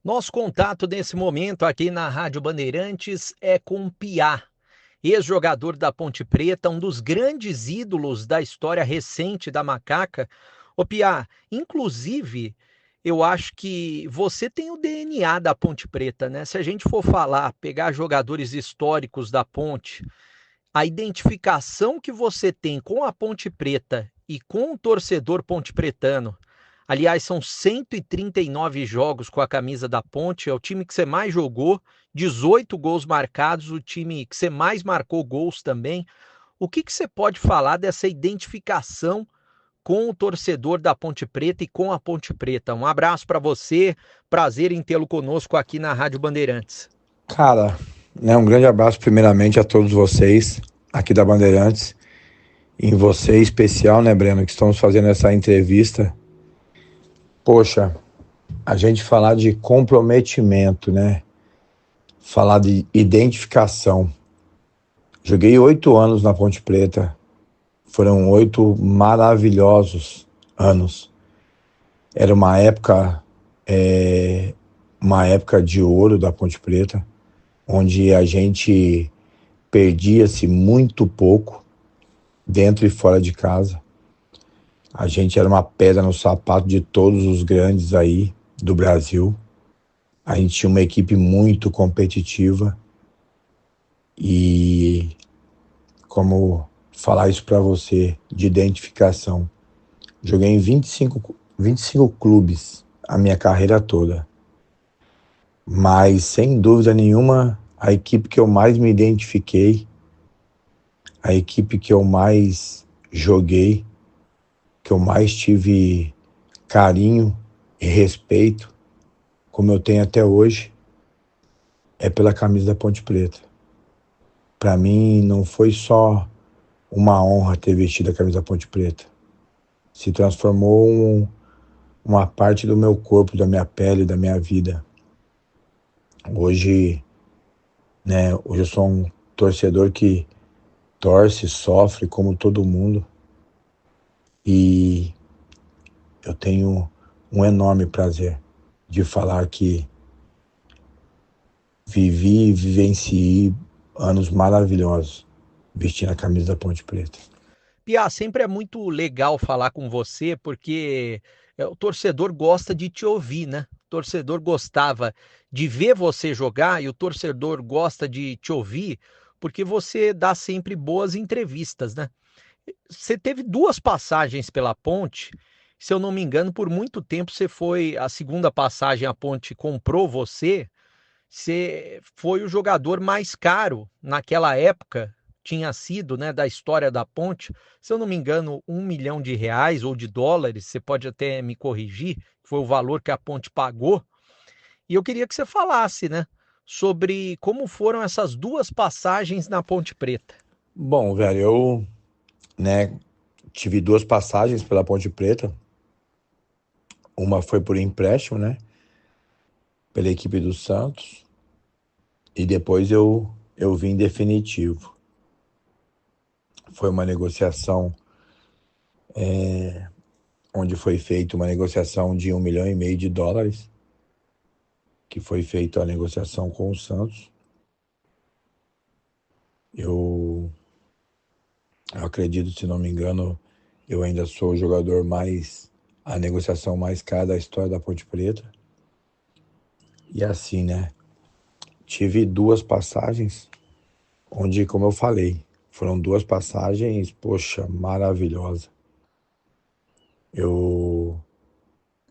Nosso contato nesse momento aqui na Rádio Bandeirantes é com o Piá, ex-jogador da Ponte Preta, um dos grandes ídolos da história recente da Macaca. Ô Piá, inclusive, eu acho que você tem o DNA da Ponte Preta, né? Se a gente for falar, pegar jogadores históricos da Ponte, a identificação que você tem com a Ponte Preta e com o torcedor pontepretano. Aliás, são 139 jogos com a camisa da Ponte, é o time que você mais jogou, 18 gols marcados, o time que você mais marcou gols também. O que você pode falar dessa identificação com o torcedor da Ponte Preta e com a Ponte Preta? Um abraço para você, prazer em tê-lo conosco aqui na Rádio Bandeirantes. Cara, né, um grande abraço primeiramente a todos vocês aqui da Bandeirantes, e em você em especial, né, Breno, que estamos fazendo essa entrevista. Poxa, a gente falar de comprometimento, né? Falar de identificação. Joguei 8 anos na Ponte Preta, foram 8 maravilhosos anos. Era uma época de ouro da Ponte Preta, onde a gente perdia-se muito pouco dentro e fora de casa. A gente era uma pedra no sapato de todos os grandes aí do Brasil. A gente tinha uma equipe muito competitiva e, como falar isso para você, de identificação. Joguei em 25 clubes a minha carreira toda, mas sem dúvida nenhuma, a equipe que eu mais me identifiquei, a equipe que eu mais joguei, que eu mais tive carinho e respeito, como eu tenho até hoje, é pela camisa da Ponte Preta. Para mim, não foi só uma honra ter vestido a camisa da Ponte Preta. Se transformou uma parte do meu corpo, da minha pele, da minha vida. Hoje, hoje eu sou um torcedor que torce, sofre como todo mundo, e eu tenho um enorme prazer de falar que vivi e vivenciei anos maravilhosos vestindo a camisa da Ponte Preta. Pia, sempre é muito legal falar com você, porque o torcedor gosta de te ouvir, né? O torcedor gostava de ver você jogar e o torcedor gosta de te ouvir, porque você dá sempre boas entrevistas, né? Você teve duas passagens pela Ponte, se eu não me engano, por muito tempo você foi a segunda passagem, a Ponte comprou você. Você foi o jogador mais caro naquela época, tinha sido, né, da história da Ponte, se eu não me engano, R$ 1 milhão ou de dólares, você pode até me corrigir, foi o valor que a Ponte pagou. E eu queria que você falasse, né, sobre como foram essas duas passagens na Ponte Preta. Bom, velho, eu, né, tive 2 passagens pela Ponte Preta. Uma foi por empréstimo, né, pela equipe do Santos, e depois eu vim definitivo. Foi uma negociação onde foi feita uma negociação de 1,5 milhão de dólares, que foi feita a negociação com o Santos. Eu, eu acredito, se não me engano, eu ainda sou o jogador mais, a negociação mais cara da história da Ponte Preta. E assim, né, tive 2 passagens onde, como eu falei, foram 2 passagens, poxa, maravilhosas. Eu,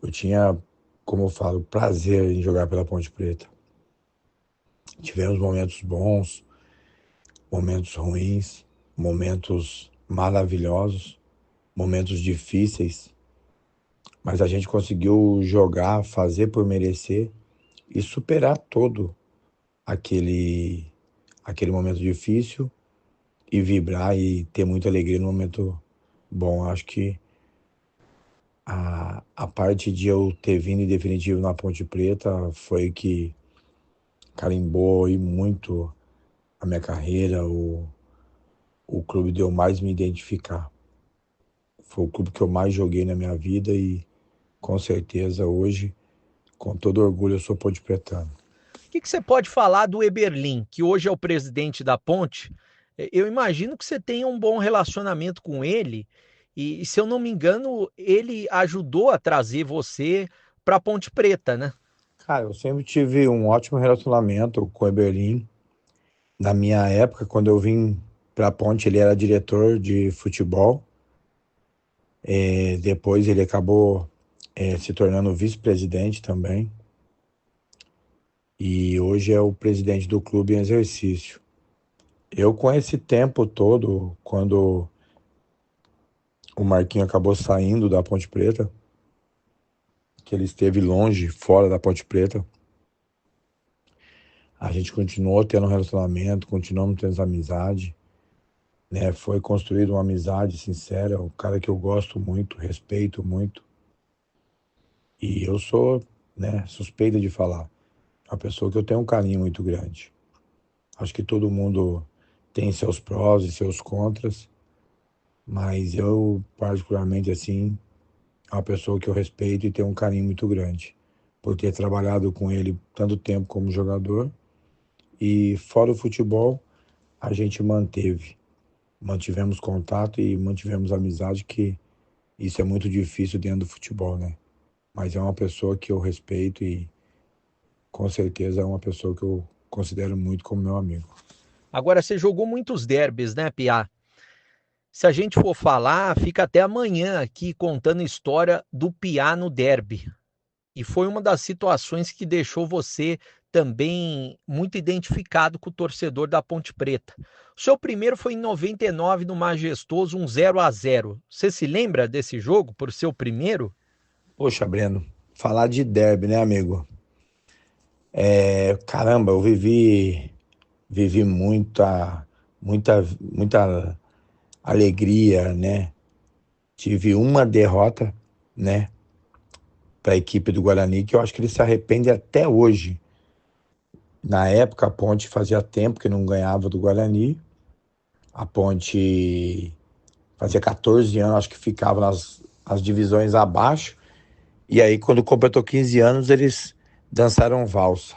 eu tinha, como eu falo, prazer em jogar pela Ponte Preta. Tivemos momentos bons, momentos ruins, momentos maravilhosos, momentos difíceis, mas a gente conseguiu jogar, fazer por merecer e superar todo aquele aquele momento difícil e vibrar e ter muita alegria no momento bom. Acho que a parte de eu ter vindo em definitivo na Ponte Preta foi que carimbou aí muito a minha carreira, o clube deu mais me identificar. Foi o clube que eu mais joguei na minha vida e com certeza hoje Com todo orgulho, eu sou ponte pretano. O que você pode falar do Eberlin, que hoje é o presidente da Ponte? Eu imagino que você tenha um bom relacionamento com ele, e se eu não me engano, ele ajudou a trazer você para a Ponte Preta, né? Cara, eu sempre tive um ótimo relacionamento com o Eberlin. Na minha época, quando eu vim para a Ponte, ele era diretor de futebol. Depois ele acabou se tornando vice-presidente também. E hoje é o presidente do clube em exercício. Eu, com esse tempo todo, quando o Marquinho acabou saindo da Ponte Preta, que ele esteve longe, fora da Ponte Preta, a gente continuou tendo um relacionamento, continuamos tendo amizade, né? Foi construída uma amizade sincera, um cara que eu gosto muito, respeito muito. E eu sou, né, suspeita de falar, uma pessoa que eu tenho um carinho muito grande. Acho que todo mundo tem seus prós e seus contras, mas eu, particularmente, assim, é uma pessoa que eu respeito e tenho um carinho muito grande por ter trabalhado com ele tanto tempo como jogador. E fora o futebol, a gente mantivemos contato e mantivemos amizade, que isso é muito difícil dentro do futebol, né? Mas é uma pessoa que eu respeito e com certeza é uma pessoa que eu considero muito como meu amigo. Agora, você jogou muitos derbys, né, Piá? Se a gente for falar, fica até amanhã aqui contando a história do Piá no derby. E foi uma das situações que deixou você também muito identificado com o torcedor da Ponte Preta. O seu primeiro foi em 99 no Majestoso, um 0-0. Você se lembra desse jogo por ser o primeiro? Poxa, Breno, falar de derby, né, amigo? Caramba, eu vivi muita alegria, né? Tive uma derrota, né, para a equipe do Guarani, que eu acho que ele se arrepende até hoje. Na época, a Ponte fazia tempo que não ganhava do Guarani. A Ponte fazia 14 anos, acho que ficava nas divisões abaixo. E aí, quando completou 15 anos, eles dançaram valsa.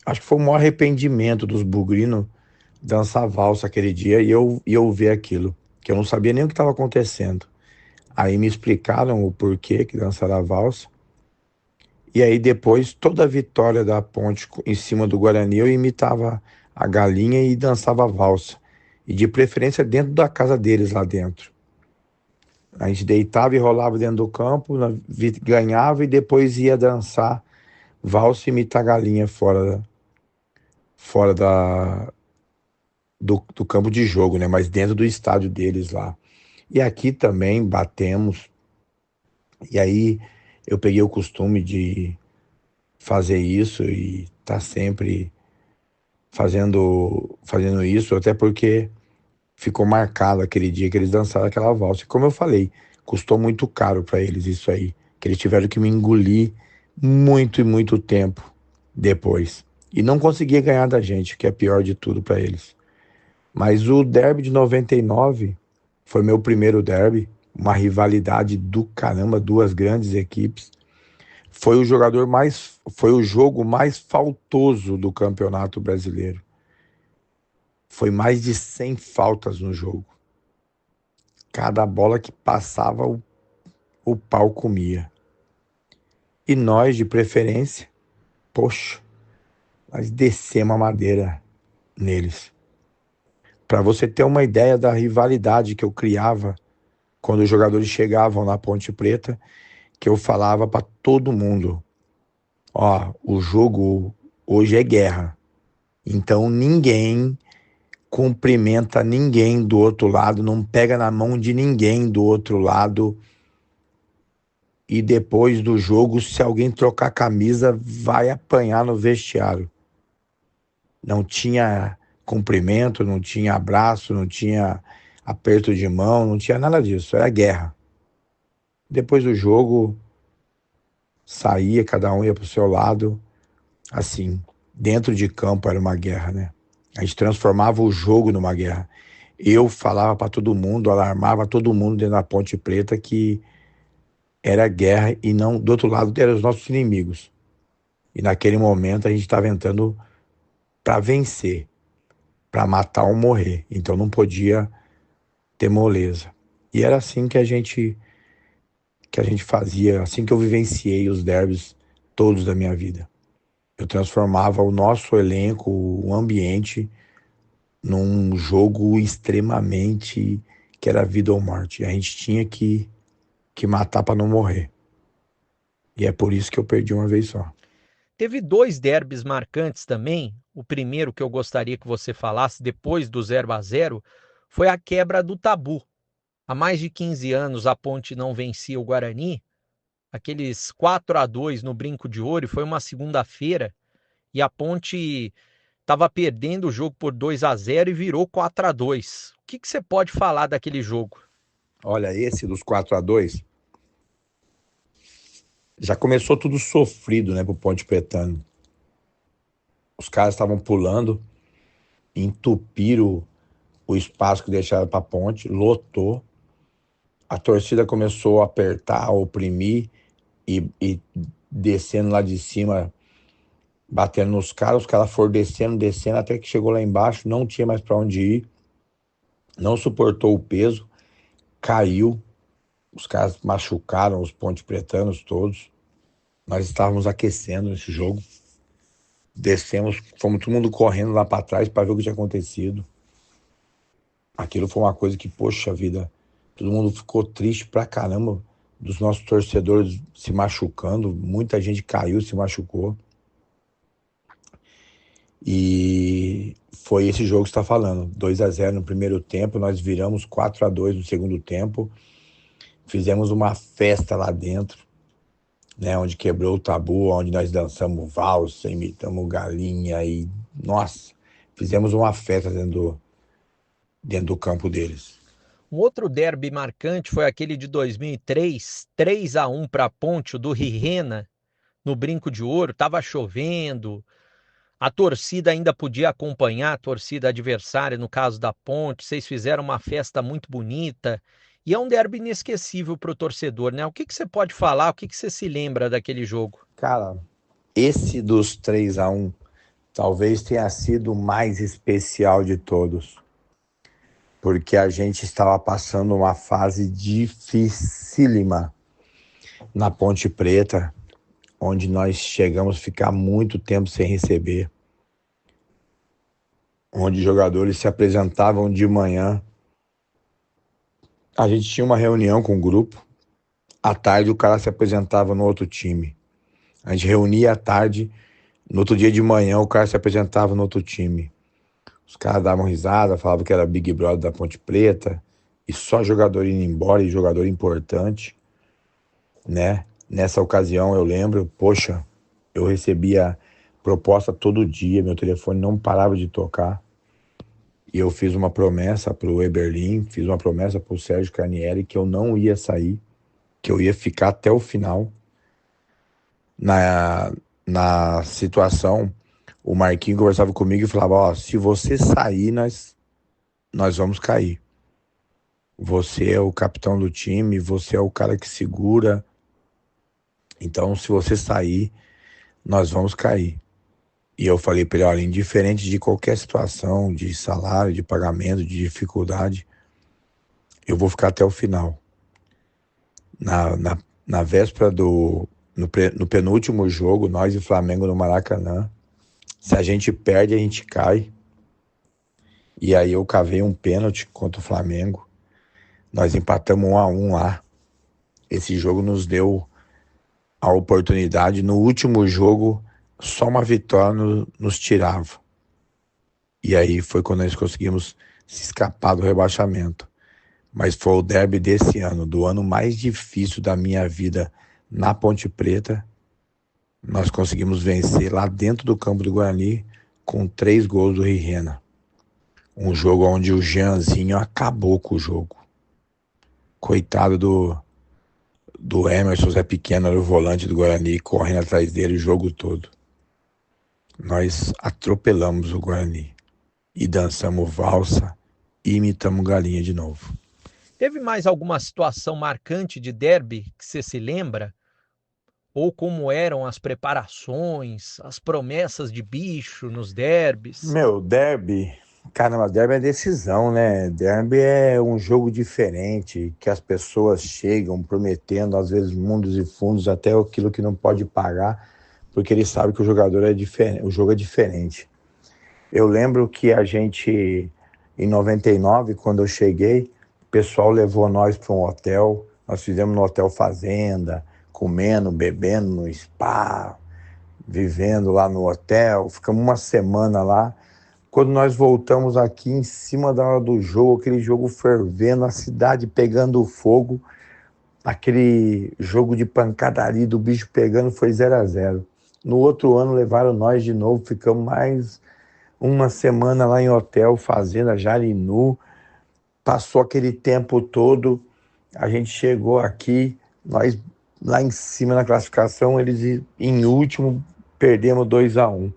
Acho que foi o maior arrependimento dos bugrinos dançar valsa aquele dia e eu ver aquilo, que eu não sabia nem o que estava acontecendo. Aí me explicaram o porquê que dançaram a valsa. E aí depois, toda a vitória da Ponte em cima do Guarani, eu imitava a galinha e dançava a valsa. E de preferência dentro da casa deles lá dentro. A gente deitava e rolava dentro do campo, ganhava e depois ia dançar valsa e imitar a galinha fora do campo de jogo, né? Mas dentro do estádio deles lá. E aqui também batemos. E aí eu peguei o costume de fazer isso e tá sempre fazendo isso, até porque ficou marcado aquele dia que eles dançaram aquela valsa. E como eu falei, custou muito caro para eles isso aí, que eles tiveram que me engolir muito e muito tempo depois. E não conseguia ganhar da gente, que é pior de tudo para eles. Mas o derby de 99 foi meu primeiro derby, uma rivalidade do caramba, duas grandes equipes. Foi o jogo mais faltoso do Campeonato Brasileiro. Foi mais de 100 faltas no jogo. Cada bola que passava, o pau comia. E nós, de preferência, poxa, nós descemos a madeira neles. Para você ter uma ideia da rivalidade que eu criava quando os jogadores chegavam na Ponte Preta, que eu falava para todo mundo: ó, o jogo hoje é guerra. Então ninguém cumprimenta ninguém do outro lado, não pega na mão de ninguém do outro lado. E depois do jogo, se alguém trocar camisa, vai apanhar no vestiário. Não tinha cumprimento, não tinha abraço, não tinha aperto de mão, não tinha nada disso, era guerra. Depois do jogo, saía, cada um ia pro seu lado, assim, dentro de campo era uma guerra, né? A gente transformava o jogo numa guerra. Eu falava para todo mundo, alarmava todo mundo dentro da Ponte Preta que era guerra e não, do outro lado, eram os nossos inimigos. E naquele momento a gente estava entrando para vencer, para matar ou morrer. Então não podia ter moleza. E era assim que a gente fazia, assim que eu vivenciei os derbys todos da minha vida. Eu transformava o nosso elenco, o ambiente, num jogo extremamente que era vida ou morte. A gente tinha que matar para não morrer. E é por isso que eu perdi uma vez só. Teve dois derbys marcantes também. O primeiro que eu gostaria que você falasse depois do 0-0 foi a quebra do tabu. Há mais de 15 anos a Ponte não vencia o Guarani, aqueles 4-2 no Brinco de Ouro, e foi uma segunda-feira, e a Ponte estava perdendo o jogo por 2-0 e virou 4-2. O que você pode falar daquele jogo? Olha, esse dos 4-2 já começou tudo sofrido, né, pro Ponte Pretano. Os caras estavam pulando, entupiram o espaço que deixaram pra Ponte, lotou. A torcida começou a apertar, a oprimir e descendo lá de cima, batendo nos caras. Os caras foram descendo, descendo, até que chegou lá embaixo, não tinha mais pra onde ir, não suportou o peso, caiu. Os caras machucaram os ponte pretanos todos. Nós estávamos aquecendo esse jogo. Descemos, fomos todo mundo correndo lá para trás para ver o que tinha acontecido. Aquilo foi uma coisa que, poxa vida, todo mundo ficou triste pra caramba dos nossos torcedores se machucando. Muita gente caiu, se machucou. E foi esse jogo que você está falando. 2-0 no primeiro tempo, nós viramos 4-2 no segundo tempo. Fizemos uma festa lá dentro, né, onde quebrou o tabu, onde nós dançamos valsa, imitamos galinha e, nossa, fizemos uma festa dentro do campo deles. Um outro derby marcante foi aquele de 2003, 3-1 para a Ponte, o do Rirena, no Brinco de Ouro. Estava chovendo, a torcida ainda podia acompanhar, a torcida adversária, no caso da Ponte. Vocês fizeram uma festa muito bonita. E é um derby inesquecível para o torcedor, né? O que você pode falar? O que você se lembra daquele jogo? Cara, esse dos 3-1 talvez tenha sido o mais especial de todos, porque a gente estava passando uma fase dificílima na Ponte Preta, onde nós chegamos a ficar muito tempo sem receber, onde jogadores se apresentavam de manhã. A gente tinha uma reunião com o grupo, à tarde o cara se apresentava no outro time. A gente reunia à tarde, no outro dia de manhã o cara se apresentava no outro time. Os caras davam risada, falavam que era Big Brother da Ponte Preta, e só jogador indo embora, e jogador importante, né? Nessa ocasião eu lembro, poxa, eu recebia proposta todo dia, meu telefone não parava de tocar, e eu fiz uma promessa pro Eberlin, fiz uma promessa pro Sérgio Carnieri que eu não ia sair, que eu ia ficar até o final. Na situação, o Marquinhos conversava comigo e falava, ó, se você sair, nós vamos cair. Você é o capitão do time, você é o cara que segura. Então, se você sair, nós vamos cair. E eu falei para ele, olha, indiferente de qualquer situação, de salário, de pagamento, de dificuldade, eu vou ficar até o final. Na véspera no penúltimo jogo, nós e Flamengo no Maracanã, se a gente perde, a gente cai. E aí eu cavei um pênalti contra o Flamengo. Nós empatamos 1-1 lá. Esse jogo nos deu a oportunidade. No último jogo, só uma vitória nos tirava. E aí foi quando nós conseguimos se escapar do rebaixamento. Mas foi o derby desse ano, do ano mais difícil da minha vida na Ponte Preta. Nós conseguimos vencer lá dentro do campo do Guarani com 3 gols do Rirena. Um jogo onde o Jeanzinho acabou com o jogo. Coitado do Emerson, Zé Pequeno, era o volante do Guarani, correndo atrás dele o jogo todo. Nós atropelamos o Guarani e dançamos valsa e imitamos galinha de novo. Teve mais alguma situação marcante de derby que você se lembra? Ou como eram as preparações, as promessas de bicho nos derbys? Meu, derby, caramba, derby é decisão, né? Derby é um jogo diferente, que as pessoas chegam prometendo, às vezes, mundos e fundos, até aquilo que não pode pagar, porque eles sabem que o jogador é diferente, o jogo é diferente. Eu lembro que a gente, em 99, quando eu cheguei, o pessoal levou nós para um hotel, nós fizemos no Hotel Fazenda, comendo, bebendo no spa, vivendo lá no hotel, ficamos uma semana lá. Quando nós voltamos aqui, em cima da hora do jogo, aquele jogo fervendo, a cidade pegando fogo, aquele jogo de pancadaria do bicho pegando foi 0-0. No outro ano levaram nós de novo, ficamos mais uma semana lá em hotel, fazenda Jarinu, passou aquele tempo todo, a gente chegou aqui, nós lá em cima na classificação, eles em último, perdemos 2-1.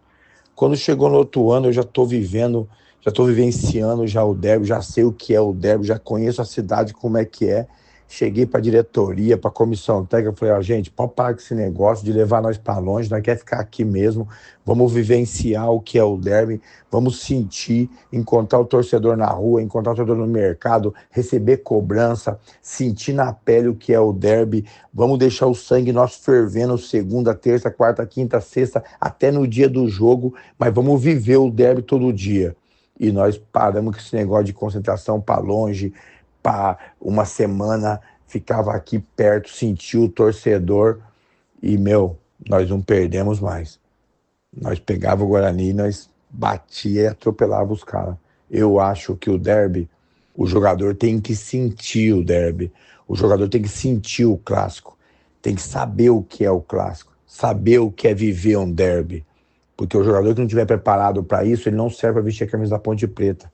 Quando chegou no outro ano, eu já estou vivendo, já estou vivenciando já o derby, já sei o que é o derby, já conheço a cidade como é que é. Cheguei para a diretoria, para a comissão técnica, falei, ó, gente, pode parar com esse negócio de levar nós para longe, nós quer ficar aqui mesmo, vamos vivenciar o que é o derby, vamos sentir, encontrar o torcedor na rua, encontrar o torcedor no mercado, receber cobrança, sentir na pele o que é o derby, vamos deixar o sangue nosso fervendo segunda, terça, quarta, quinta, sexta, até no dia do jogo, mas vamos viver o derby todo dia. E nós paramos com esse negócio de concentração para longe, para uma semana, ficava aqui perto, sentia o torcedor e, meu, nós não perdemos mais. Nós pegava o Guarani, nós batia e atropelava os caras. Eu acho que o derby, o jogador tem que sentir o derby. O jogador tem que sentir o clássico. Tem que saber o que é o clássico. Saber o que é viver um derby. Porque o jogador que não estiver preparado para isso, ele não serve para vestir a camisa da Ponte Preta.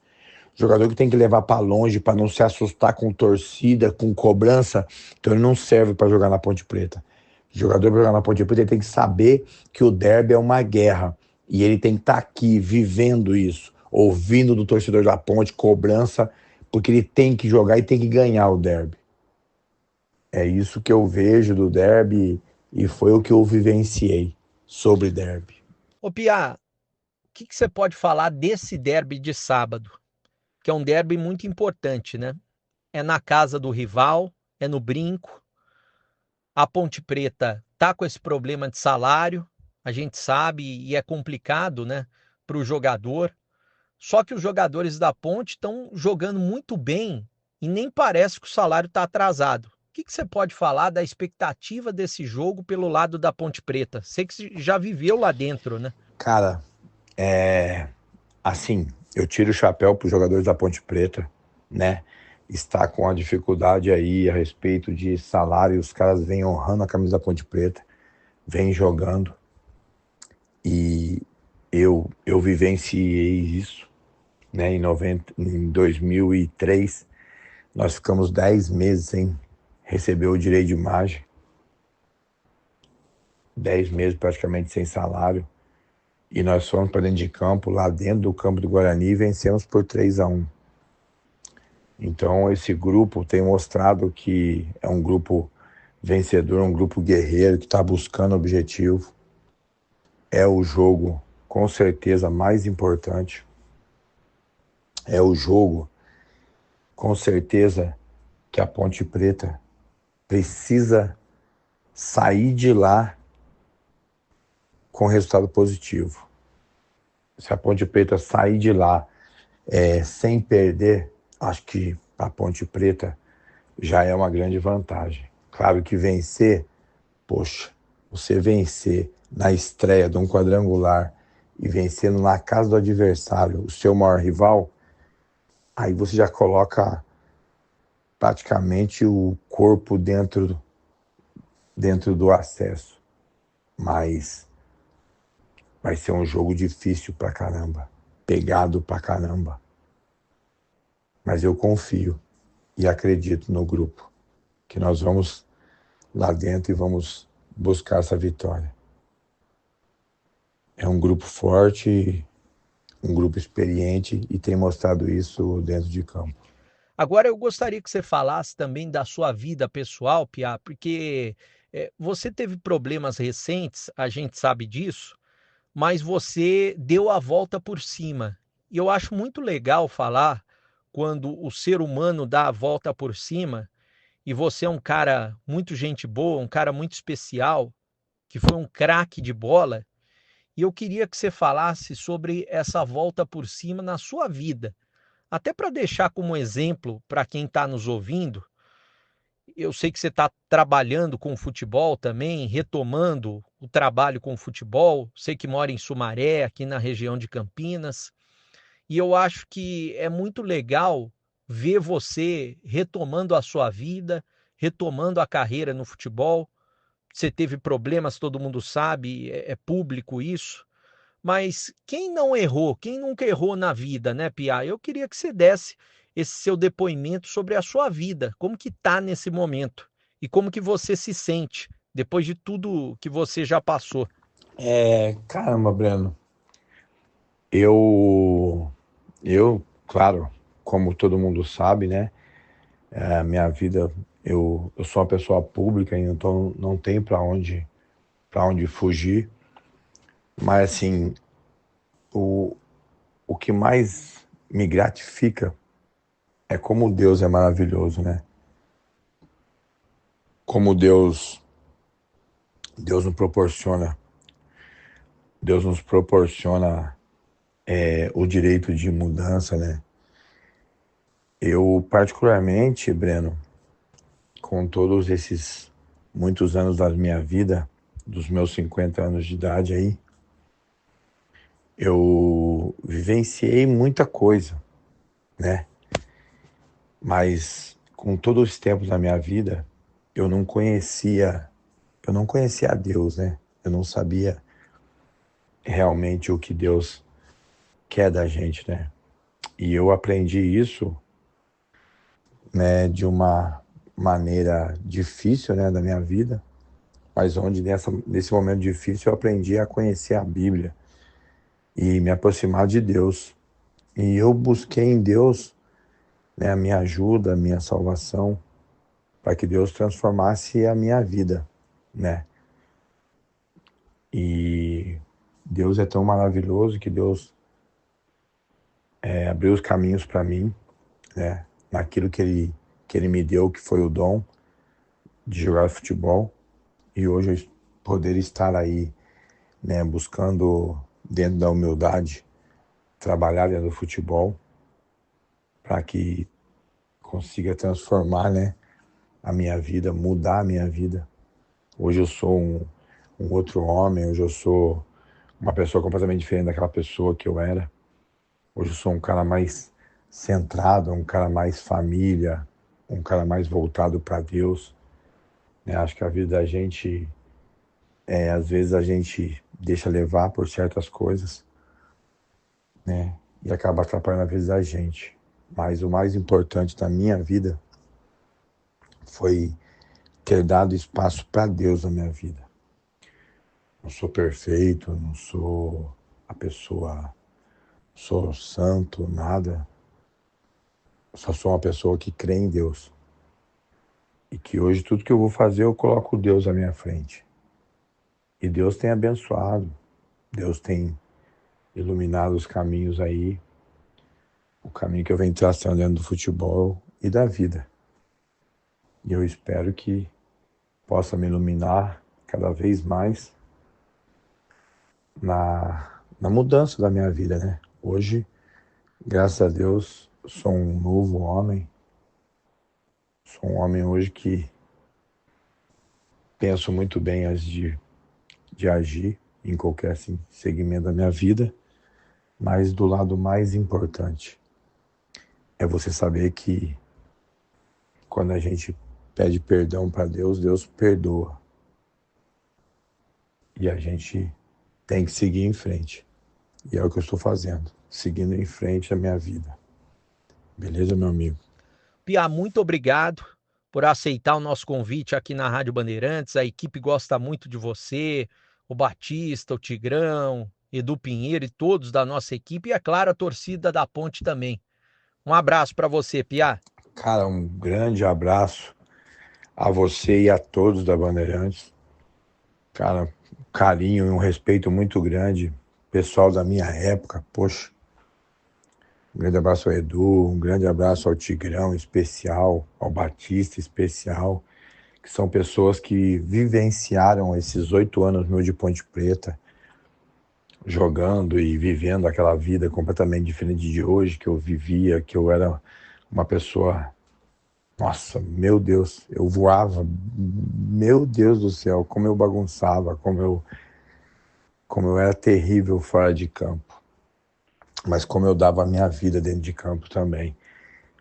Jogador que tem que levar para longe para não se assustar com torcida, com cobrança, então ele não serve para jogar na Ponte Preta. O jogador para jogar na Ponte Preta ele tem que saber que o derby é uma guerra e ele tem que estar aqui vivendo isso, ouvindo do torcedor da Ponte cobrança, porque ele tem que jogar e tem que ganhar o derby. É isso que eu vejo do derby e foi o que eu vivenciei sobre derby. Ô Piá, o que você pode falar desse derby de sábado? Que é um derby muito importante, né? É na casa do rival, é no Brinco. A Ponte Preta tá com esse problema de salário, a gente sabe, e é complicado, né, para o jogador. Só que os jogadores da Ponte estão jogando muito bem e nem parece que o salário está atrasado. O que você pode falar da expectativa desse jogo pelo lado da Ponte Preta? Sei que você já viveu lá dentro, né? Cara, assim, eu tiro o chapéu para os jogadores da Ponte Preta, né? Está com a dificuldade aí a respeito de salário, os caras vêm honrando a camisa da Ponte Preta, vêm jogando. E eu vivenciei isso, né? Em 2003, nós ficamos 10 meses sem receber o direito de imagem, 10 meses praticamente sem salário. E nós fomos para dentro de campo, lá dentro do campo do Guarani, e vencemos por 3-1. Então, esse grupo tem mostrado que é um grupo vencedor, um grupo guerreiro que está buscando objetivo. É o jogo, com certeza, mais importante. É o jogo, com certeza, que a Ponte Preta precisa sair de lá com resultado positivo. Se a Ponte Preta sair de lá sem perder, acho que a Ponte Preta já é uma grande vantagem. Claro que vencer, poxa, você vencer na estreia de um quadrangular e vencendo na casa do adversário, o seu maior rival, aí você já coloca praticamente o corpo dentro do acesso. Mas vai ser um jogo difícil pra caramba, pegado pra caramba. Mas eu confio e acredito no grupo, que nós vamos lá dentro e vamos buscar essa vitória. É um grupo forte, um grupo experiente e tem mostrado isso dentro de campo. Agora eu gostaria que você falasse também da sua vida pessoal, Piá, porque Você teve problemas recentes, a gente sabe disso, mas você deu a volta por cima. E eu acho muito legal falar quando o ser humano dá a volta por cima e você é um cara muito gente boa, um cara muito especial, que foi um craque de bola. E eu queria que você falasse sobre essa volta por cima na sua vida, até para deixar como exemplo para quem está nos ouvindo. Eu sei que você está trabalhando com o futebol também, retomando o trabalho com o futebol. Sei que mora em Sumaré, aqui na região de Campinas. E eu acho que é muito legal ver você retomando a sua vida, retomando a carreira no futebol. Você teve problemas, todo mundo sabe, é público isso. Mas quem não errou, quem nunca errou na vida, né, Pia? Eu queria que você desse esse seu depoimento sobre a sua vida, como que tá nesse momento e como que você se sente depois de tudo que você já passou. Caramba, Breno, claro, como todo mundo sabe, né? A minha vida, eu sou uma pessoa pública, então não tem para onde fugir. Mas assim, o, o que mais me gratifica é como Deus é maravilhoso, né? Como Deus nos proporciona, Deus nos proporciona o direito de mudança, né? Eu particularmente, Breno, com todos esses muitos anos da minha vida, dos meus 50 anos de idade aí, eu vivenciei muita coisa, né? Mas com todos os tempos da minha vida, eu não conhecia, eu não conhecia a Deus, né? Eu não sabia realmente o que Deus quer da gente, né? E eu aprendi isso, né, de uma maneira difícil, né, da minha vida, mas onde nesse momento difícil eu aprendi a conhecer a Bíblia e me aproximar de Deus. E eu busquei em Deus, né, a minha ajuda, a minha salvação, para que Deus transformasse a minha vida, né? E Deus é tão maravilhoso que Deus abriu os caminhos para mim, né? Naquilo que ele me deu, que foi o dom de jogar futebol. E hoje eu poder estar aí, né, buscando dentro da humildade trabalhar dentro do futebol para que consiga transformar, né, a minha vida, mudar a minha vida. Hoje eu sou um outro homem, hoje eu sou uma pessoa completamente diferente daquela pessoa que eu era. Hoje eu sou um cara mais centrado, um cara mais família, um cara mais voltado para Deus, né? Acho que a vida da gente, às vezes a gente deixa levar por certas coisas, né? E acaba atrapalhando a vida da gente. Mas o mais importante da minha vida foi ter dado espaço para Deus na minha vida. Não sou perfeito, não sou a pessoa, sou santo, nada. Só sou uma pessoa que crê em Deus. E que hoje tudo que eu vou fazer eu coloco Deus à minha frente. E Deus tem abençoado, Deus tem iluminado os caminhos aí, o caminho que eu venho traçando dentro do futebol e da vida. E eu espero que possa me iluminar cada vez mais na mudança da minha vida, né? Hoje, graças a Deus, sou um novo homem. Sou um homem hoje que penso muito bem antes de agir em qualquer assim, segmento da minha vida. Mas do lado mais importante é você saber que quando a gente pede perdão para Deus, Deus perdoa. E a gente tem que seguir em frente. E é o que eu estou fazendo, seguindo em frente a minha vida. Beleza, meu amigo? Pia, muito obrigado por aceitar o nosso convite aqui na Rádio Bandeirantes. A equipe gosta muito de você, o Batista, o Tigrão, Edu Pinheiro e todos da nossa equipe, e é claro, a torcida da Ponte também. Um abraço para você, Pia. Cara, um grande abraço a você e a todos da Bandeirantes. Cara, um carinho e um respeito muito grande. Pessoal da minha época, poxa. Um grande abraço ao Edu, um grande abraço ao Tigrão especial, ao Batista especial, que são pessoas que vivenciaram esses 8 anos meus de Ponte Preta, jogando e vivendo aquela vida completamente diferente de hoje, que eu vivia, que eu era uma pessoa. Nossa, meu Deus, eu voava, meu Deus do céu, como eu bagunçava, como eu era terrível fora de campo, mas como eu dava a minha vida dentro de campo também.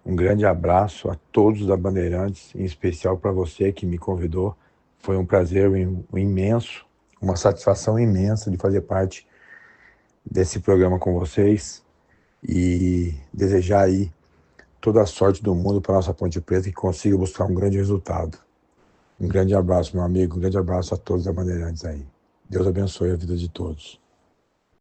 Um grande abraço a todos da Bandeirantes, em especial para você que me convidou. Foi um prazer imenso, uma satisfação imensa de fazer parte desse programa com vocês e desejar aí toda a sorte do mundo para nossa Ponte Preta e que consiga buscar um grande resultado. Um grande abraço, meu amigo, um grande abraço a todos da Bandeirantes aí. Deus abençoe a vida de todos.